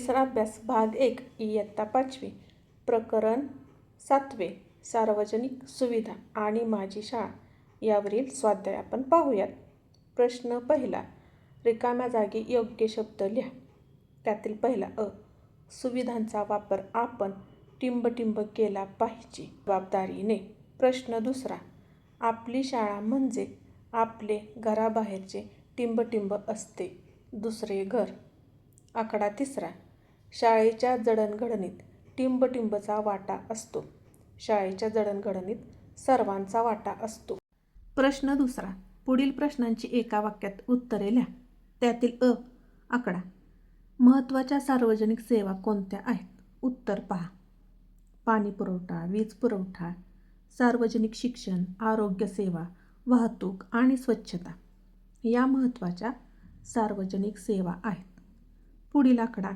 तिसरा अभ्यास भाग 1 इयत्ता 5वी प्रकरण 7वे सार्वजनिक सुविधा आणि माझी शाळा यावरील स्वाध्याय आपण पाहूयात. प्रश्न पहिला, रिकाम्या जागी योग्य शब्द लिहा. त्यातील पहिला सुविधांचा वापर आपण टिंबटिंब केला पाहिजे जबाबदारीने. प्रश्न दुसरा, आपली शाळा म्हणजे आपले घराबाहेरचे टिंबटिंब असते दुसरे घर. आकडा तिसरा, शाळेच्या जडणघडणीत टिंबटिंबचा वाटा असतो. शाळेच्या जडणघडणीत सर्वांचा वाटा असतो. प्रश्न दुसरा, पुढील प्रश्नांची एका वाक्यात उत्तरे लिहा. त्यातील आकडा, महत्त्वाच्या सार्वजनिक सेवा कोणत्या आहेत? उत्तर पहा. पाणी पुरवठा, वीज पुरवठा, सार्वजनिक शिक्षण, आरोग्य सेवा, वाहतूक आणि स्वच्छता या महत्त्वाच्या सार्वजनिक सेवा आहेत. पुढील आकडा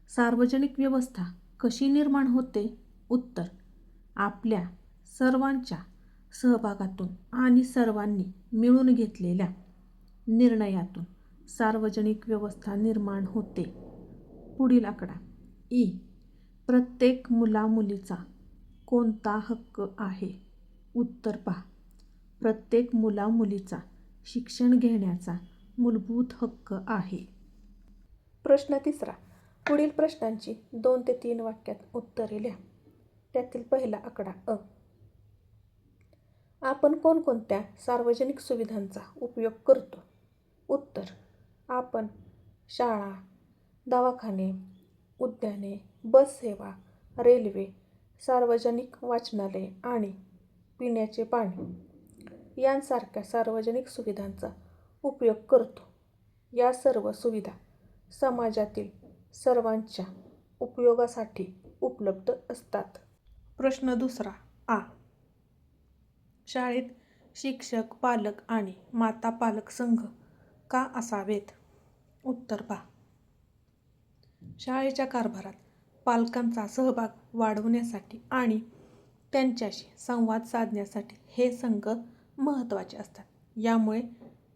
सार्वजनिक व्यवस्था कशी निर्माण होते? उत्तर, आपल्या सर्वांच्या सहभागातून आणि सर्वांनी मिळून घेतलेल्या निर्णयातून सार्वजनिक व्यवस्था निर्माण होते. पुढील आकडा प्रत्येक मुलामुलीचा कोणता हक्क आहे? उत्तर पहा. प्रत्येक मुलामुलीचा शिक्षण घेण्याचा मूलभूत हक्क आहे. प्रश्न तिसरा, पुढील प्रश्नांची 2 ते 3 वाक्यात उत्तरे लिहा. त्यातील पहिला आकडा आपण कोणकोणत्या सार्वजनिक सुविधांचा उपयोग करतो? उत्तर, आपण शाळा, दवाखाने, उद्याने, बस सेवा, रेल्वे, सार्वजनिक वाचनालये आणि पिण्याचे पाणी यांसारख्या सार्वजनिक सुविधांचा उपयोग करतो. या सर्व सुविधा समाजातील सर्वांच्या उपयोगासाठी उपलब्ध असतात. प्रश्न दुसरा शाळेत शिक्षक, पालक आणि माता पालक संघ का असावेत? उत्तर पहा. शाळेच्या कारभारात पालकांचा सहभाग वाढवण्यासाठी आणि त्यांच्याशी संवाद साधण्यासाठी हे संघ महत्त्वाचे असतात. यामुळे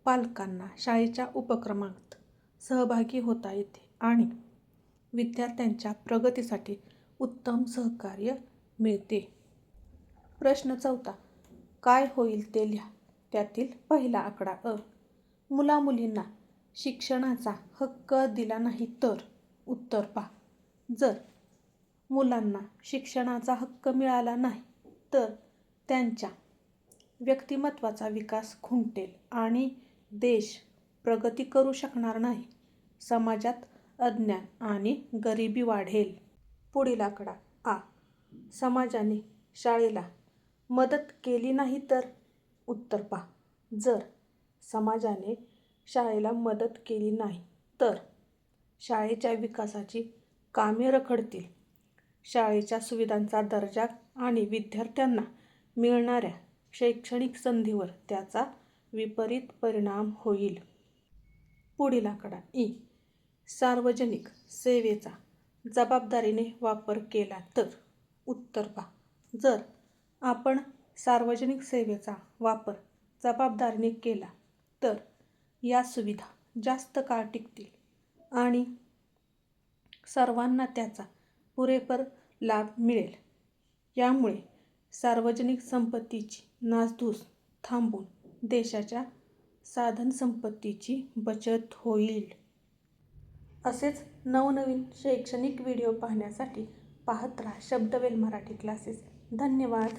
पालकांना शाळेच्या उपक्रमात सहभागी होता येते आणि विद्यार्थ्यांच्या प्रगतीसाठी उत्तम सहकार्य मिळते. प्रश्न चौथा, काय होईल ते लिहा. त्यातील पहिला आकडा मुलामुलींना शिक्षणाचा हक्क दिला नाही तर? उत्तर पहा. जर मुलांना शिक्षणाचा हक्क मिळाला नाही तर त्यांच्या व्यक्तिमत्त्वाचा विकास खुंटेल आणि देश प्रगती करू शकणार नाही. समाजात अज्ञान आणि गरिबी वाढेल. पुढील आकडा समाजाने शाळेला मदत केली नाही तर? उत्तर पहा. जर समाजाने शाळेला मदत केली नाही तर शाळेच्या विकासाची कामे रखडतील. शाळेच्या सुविधांचा दर्जा आणि विद्यार्थ्यांना मिळणाऱ्या शैक्षणिक संधीवर त्याचा विपरीत परिणाम होईल. पुढील आकडा सार्वजनिक सेवेचा जबाबदारीने वापर केला तर? उत्तर पहा. जर आपण सार्वजनिक सेवेचा वापर जबाबदारीने केला तर या सुविधा जास्त काळ टिकतील आणि सर्वांना त्याचा पुरेपूर लाभ मिळेल. यामुळे सार्वजनिक संपत्तीची नासधूस थांबून देशाच्या साधनसंपत्तीची बचत होईल. असेच नवनवीन शैक्षणिक व्हिडिओ पाहण्यासाठी पाहत राहा शब्दवेल मराठी क्लासेस. धन्यवाद.